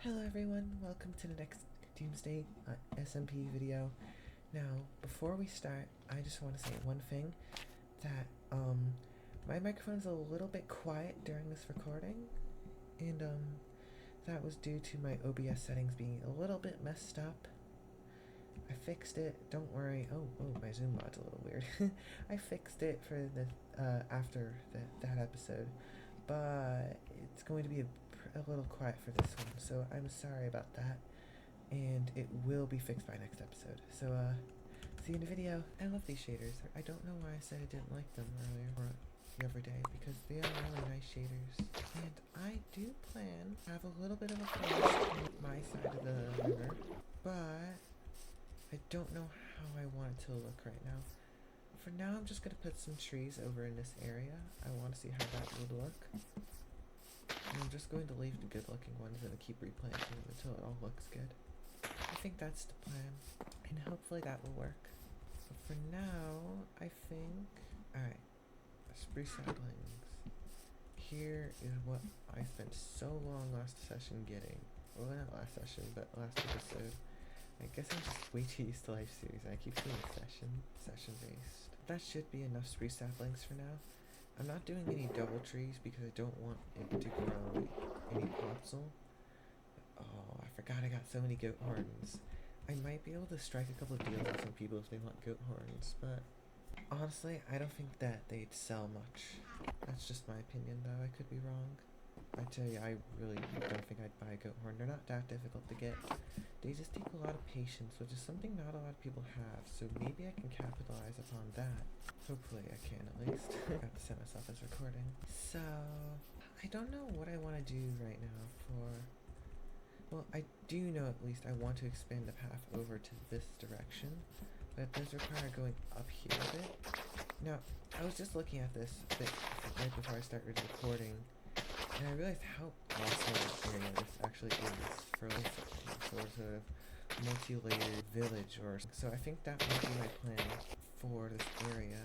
Hello everyone, welcome to the next Doomsday SMP video. Now, before we start, I just want to say one thing, that my microphone's a little bit quiet during this recording, and that was due to my OBS settings being a little bit messed up. I fixed it, don't worry. Oh, my zoom mod's a little weird. I fixed it for the after that episode, but it's going to be a little quiet for this one, so I'm sorry about that, and it will be fixed by next episode. So see you in the video. I love these shaders. I don't know why I said I didn't like them earlier or the other day, because they are really nice shaders, and I do plan to have a little bit of a flash on my side of the river, but I don't know how I want it to look right now. For now, I'm just going to put some trees over in this area. I want to see how that would look. And I'm just going to leave the good looking ones and keep replanting them until it all looks good. I think that's the plan, and hopefully that will work. But for now, I think... Alright, spruce saplings. Here is what I spent so long last session getting. Well, not last session, but last episode. I guess I'm just way too used to Life Series, and I keep saying session based. That should be enough spruce saplings for now. I'm not doing any double trees because I don't want it to grow any popsel. Oh, I forgot I got so many goat horns. I might be able to strike a couple of deals with some people if they want goat horns, but honestly, I don't think that they'd sell much. That's just my opinion, though. I could be wrong. I tell you, I really don't think I'd buy a goat horn. They're not that difficult to get. They just take a lot of patience, which is something not a lot of people have, so maybe I can capitalize upon that. Hopefully I can, at least. I have to set myself as recording. So, I don't know what I want to do right now for... Well, I do know at least I want to expand the path over to this direction, but it does require going up here a bit. Now, I was just looking at this a bit right before I started recording, and I realized how awesome an area this actually is for like some sort of multi-layered village or so. I think that might be my plan for this area,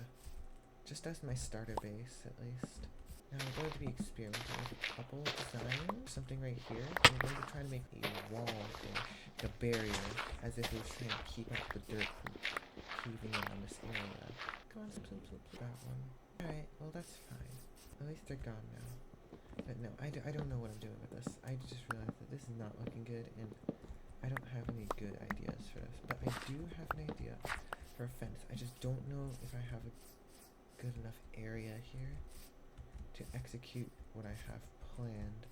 just as my starter base at least. Now I'm going to be experimenting with a couple designs, something right here. I'm going to try to make a wall-ish, like a barrier, as if it was trying to keep out the dirt from heaving in on this area. Come on, that one. Alright, well that's fine. At least they're gone now. But no, I don't know what I'm doing with this. I just realized that this is not looking good, and I don't have any good ideas for this. But I do have an idea for a fence. I just don't know if I have a good enough area here to execute what I have planned.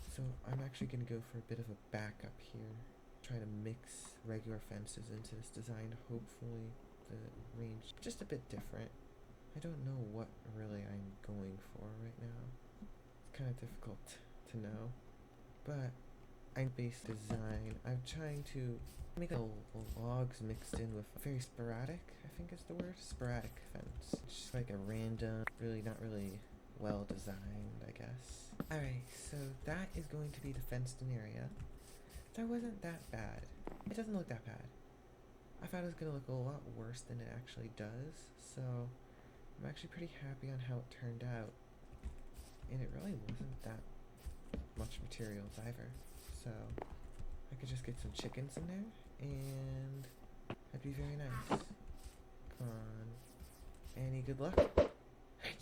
So I'm actually going to go for a bit of a backup here. Try to mix regular fences into this design. Hopefully the range just a bit different. I don't know what really I'm going for right now. Kind of difficult to know, but I'm base design. I'm trying to make logs mixed in with very sporadic, I think is the word, sporadic fence. Just like a random, really not really well designed, I guess. Alright, so that is going to be the fenced in area. That wasn't that bad. It doesn't look that bad. I thought it was gonna look a lot worse than it actually does, so I'm actually pretty happy on how it turned out. And it really wasn't that much materials either, so I could just get some chickens in there, and that'd be very nice. Come on. Any good luck?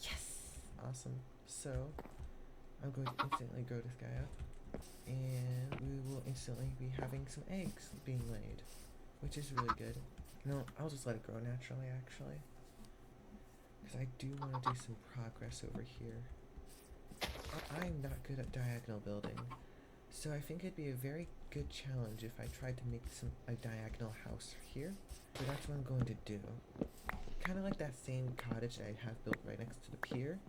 Yes! Awesome. So, I'm going to instantly grow this guy up, and we will instantly be having some eggs being laid, which is really good. No, I'll just let it grow naturally, actually, because I do want to do some progress over here. I'm not good at diagonal building, so I think it'd be a very good challenge if I tried to make a diagonal house here. So that's what I'm going to do. Kind of like that same cottage that I have built right next to the pier,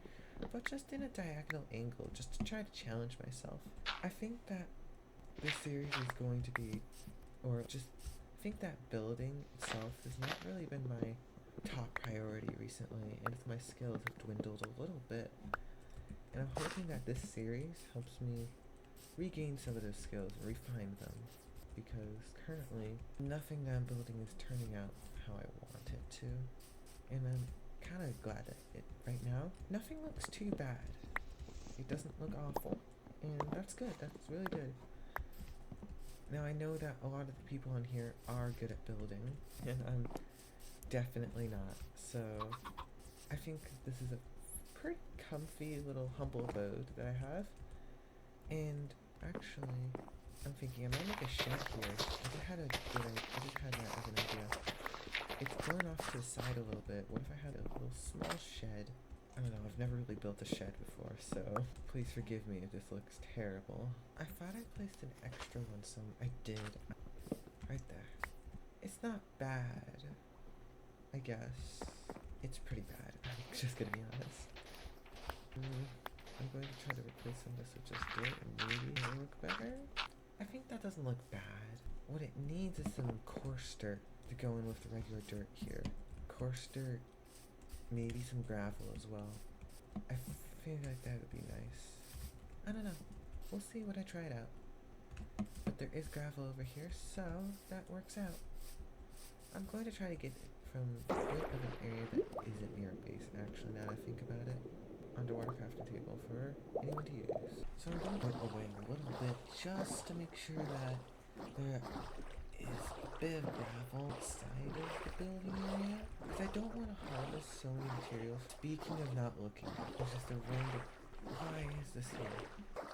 but just in a diagonal angle, just to try to challenge myself. I think that this series is going to be, I think that building itself has not really been my top priority recently, and my skills have dwindled a little bit. And I'm hoping that this series helps me regain some of those skills and refine them, because currently nothing that I'm building is turning out how I want it to, and I'm kind of glad that right now nothing looks too bad. It doesn't look awful, and that's good. That's really good. Now I know that a lot of the people on here are good at building, and I'm definitely not. So I think this is a pretty comfy little humble abode that I have. And actually, I'm thinking I might make a shed here. I just had that as an idea. It's going off to the side a little bit. What if I had a little small shed? I don't know, I've never really built a shed before, so please forgive me if this looks terrible. I thought I placed an extra one, so I did. Right there. It's not bad, I guess. It's pretty bad, I'm just gonna be honest. I'm going to try to replace some of this with just dirt and maybe it'll look better. I think that doesn't look bad. What it needs is some coarse dirt to go in with the regular dirt here. Coarse dirt, maybe some gravel as well. I feel like that would be nice. I don't know. We'll see when I try it out. But there is gravel over here, so that works out. I'm going to try to get it from a bit of an area that isn't near a base, actually, now that I think about it. Underwater crafting table for anyone to use. So I'm going to go away a little bit just to make sure that there is a bit of gravel outside of the building area, because I don't want to harvest so many materials. Speaking of not looking, there's just a random... Why is this here?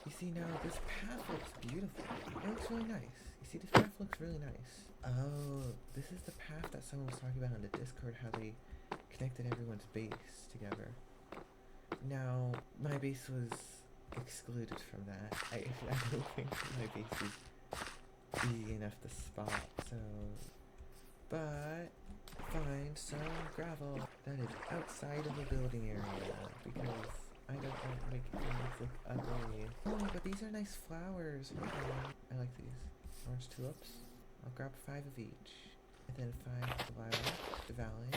You see now, this path looks beautiful. It looks really nice. You see, this path looks really nice. Oh, this is the path that someone was talking about on the Discord, how they connected everyone's base together. Now, my base was excluded from that. I don't think my base is easy enough to spot, so... But, find some gravel that is outside of the building area, because I don't want to make things look ugly. Oh, but these are nice flowers. I like these. Orange tulips. I'll grab 5 of each. And then 5 the valley.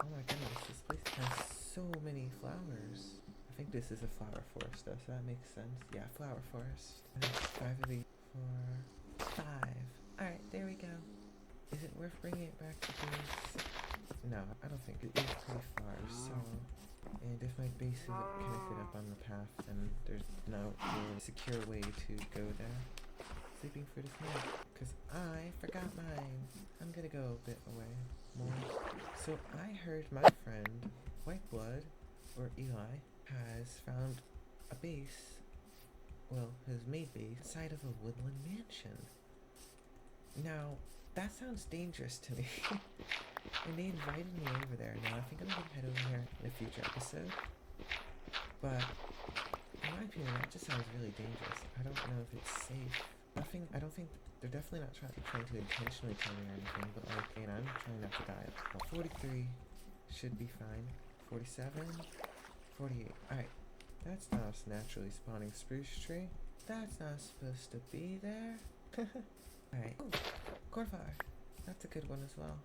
Oh my goodness, this place has so many flowers. I think this is a flower forest though, so that makes sense. Yeah, flower forest. And then 5 of each for 5. Alright, there we go. Is it worth bringing it back to base? No, I don't think. It is pretty far, so... And if my base isn't connected up on the path, then there's no really secure way to go there. Sleeping for this night, because I forgot mine. I'm gonna go a bit away more. So I heard my friend, Whiteblood, or Eli, has found a base, well, his made base, inside of a woodland mansion. Now, that sounds dangerous to me. And they invited me over there. Now, I think I'm gonna head over here in a future episode. But, in my opinion, that just sounds really dangerous. I don't know if it's safe. I don't think, they're definitely not trying to intentionally kill me or anything, but like, and I'm trying not to die. Well, 43 should be fine. 47, 48. Alright, that's not a naturally spawning spruce tree. That's not supposed to be there. Alright. Oh, cornflower. That's a good one as well.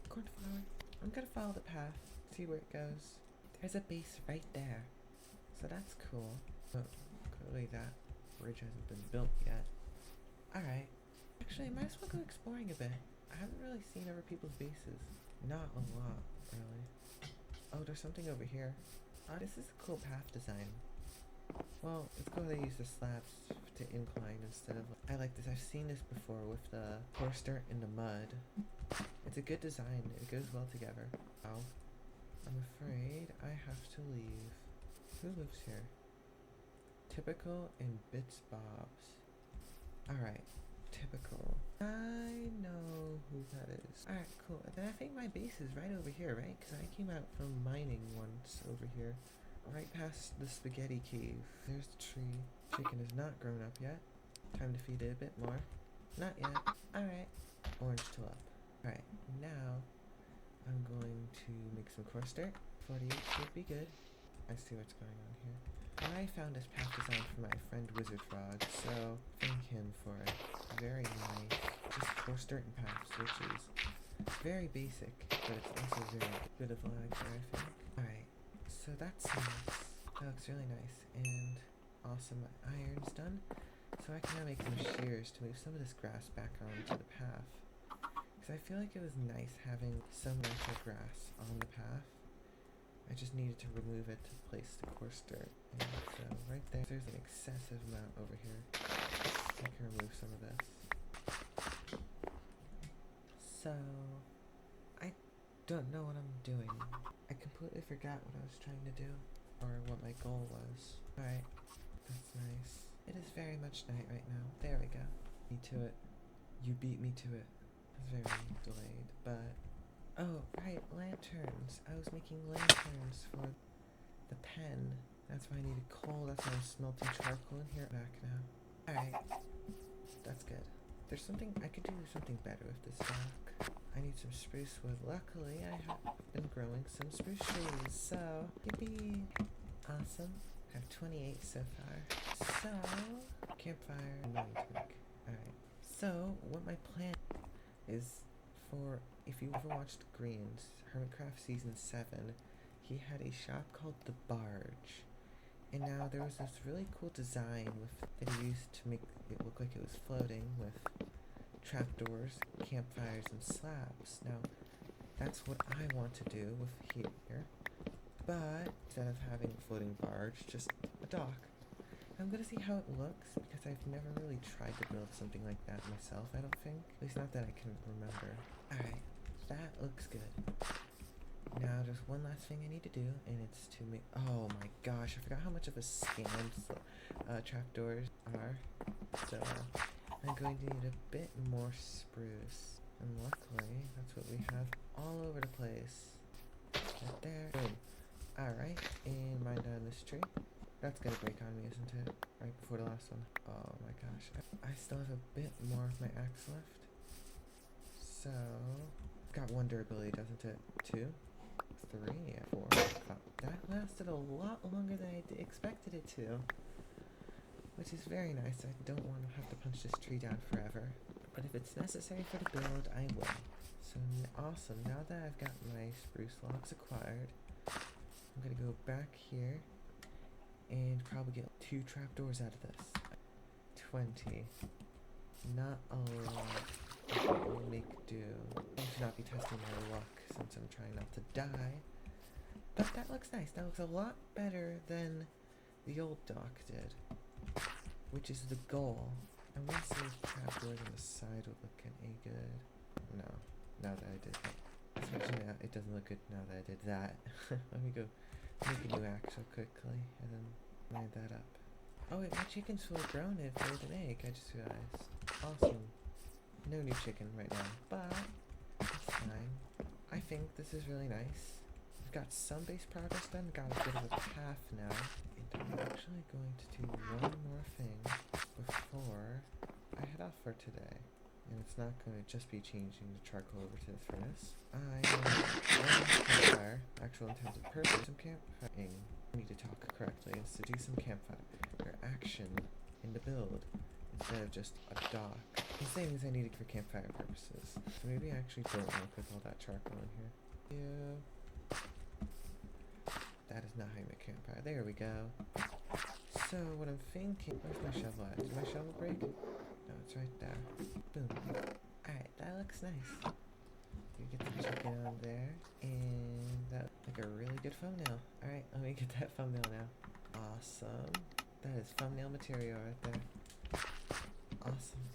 Cornflower. I'm gonna follow the path, see where it goes. There's a base right there, so that's cool. Oh, clearly that bridge hasn't been built yet. Alright. Actually, I might as well go exploring a bit. I haven't really seen other people's bases. Not a lot, really. Oh, there's something over here. This is a cool path design. Well, it's cool they use the slabs to incline instead of... I like this. I've seen this before with the coarse dirt and the mud. It's a good design. It goes well together. Oh, I'm afraid I have to leave. Who lives here? Typical and Bits Bobs. Alright, typical. I know who that is. Alright, cool. And then I think my base is right over here, right? Because I came out from mining once over here. Right past the spaghetti cave. There's the tree. Chicken is not grown up yet. Time to feed it a bit more. Not yet. Alright. Orange tulip. Alright, now I'm going to make some coarse dirt. 48 should be good. I see what's going on here. I found this path design for my friend Wizard Frog, so thank him for it. Very nice. Just coarse dirt and paths, which is very basic, but it's also very bit of lag there, I think. Alright. So that's nice. That looks really nice. And awesome, my iron's done. So I can now make some shears to move some of this grass back onto the path. Because I feel like it was nice having some natural grass on the path. I just needed to remove it to place the coarse dirt. And so right there, there's an excessive amount over here. I can remove some of this. So, I don't know what I'm doing. I completely forgot what I was trying to do, or what my goal was. Alright, that's nice. It is very much night right now. There we go. Me to it. You beat me to it. It's very delayed, but... Oh, right, lanterns. I was making lanterns for the pen. That's why I needed coal. That's why I'm smelting charcoal in here. Back now. Alright. That's good. There's something... I could do something better with this dock. I need some spruce wood. Luckily, I have been growing some spruce trees, so... Yippee! Awesome. I have 28 so far. So... Campfire and mining twig. Alright. So, what my plan is for... If you ever watched Grian's HermitCraft Season 7, he had a shop called The Barge. And now there was this really cool design that he used to make it look like it was floating with trapdoors, campfires, and slabs. Now, that's what I want to do with here. But instead of having a floating barge, just a dock. I'm gonna see how it looks, because I've never really tried to build something like that myself, I don't think. At least not that I can remember. Alright, that looks good. Now, there's one last thing I need to do, and it's to make... Oh my gosh, I forgot how much of a scam trapdoors are. So, I'm going to need a bit more spruce. And luckily, that's what we have all over the place. Right there. Boom. Alright, and mine down this tree. That's gonna break on me, isn't it? Right before the last one. Oh my gosh. I still have a bit more of my axe left. So... Got one durability, doesn't it? 2? 3, 4, 5. That lasted a lot longer than I expected it to. Which is very nice. I don't want to have to punch this tree down forever. But if it's necessary for the build, I will. So awesome. Now that I've got my spruce logs acquired, I'm going to go back here and probably get 2 trapdoors out of this. 20. Not a lot. We'll make do. I should not be testing my luck since I'm trying not to die. But that looks nice. That looks a lot better than the old dock did. Which is the goal. I want to see if trapdoors on the side would look any good. No. Now that I did that. Especially now, it doesn't look good now that I did that. Let me go make a new axe real quickly and then line that up. Oh wait, my chickens full grown and laid an egg. I just realized. Awesome. No new chicken right now, but it's fine. I think this is really nice. We've got some base progress done, got a bit of a path now. And I'm actually going to do one more thing before I head off for today. And it's not going to just be changing the charcoal over to this furnace. I campfire, actual intended purpose, some campfiring. I need to talk correctly, is to do some campfire or action in the build instead of just a dock. The things I needed for campfire purposes. So maybe I actually don't want to put all that charcoal in here. Yeah. That is not how you make campfire. There we go. So what I'm thinking... Where's my shovel at? Did my shovel break? No, it's right there. Boom. Alright, that looks nice. You get the chicken on there. And that looks like a really good thumbnail. Alright, let me get that thumbnail now. Awesome. That is thumbnail material right there. Awesome.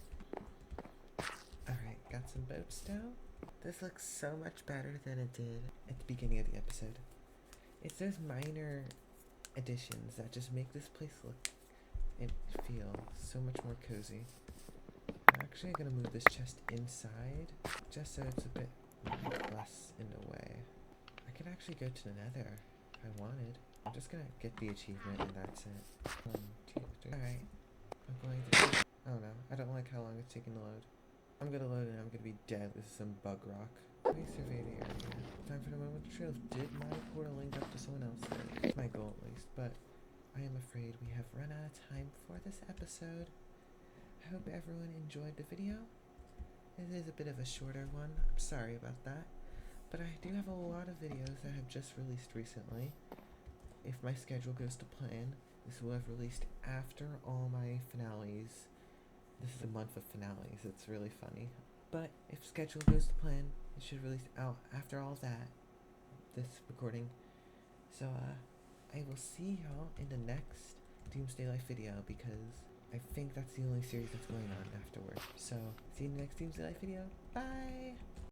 Alright, got some boats now. This looks so much better than it did at the beginning of the episode. It's those minor additions that just make this place look and feel so much more cozy. I'm actually going to move this chest inside just so it's a bit less in the way. I could actually go to the nether if I wanted. I'm just going to get the achievement and that's it. 1, 2, 3. Alright. I'm going to... Oh no, I don't like how long it's taking to load. I'm gonna load and I'm gonna be dead. This is some bug rock. Let me survey the area. Time for the moment of truth. Did my portal link up to someone else? That's my goal at least, but I am afraid we have run out of time for this episode. I hope everyone enjoyed the video. It is a bit of a shorter one. I'm sorry about that. But I do have a lot of videos that have just released recently. If my schedule goes to plan, this will have released after all my finales. This is a month of finales. It's really funny. But if schedule goes to plan, it should release out after all that. This recording. So, I will see y'all in the next Doomsday Life video because I think that's the only series that's going on afterward. So, see you in the next Doomsday Life video. Bye!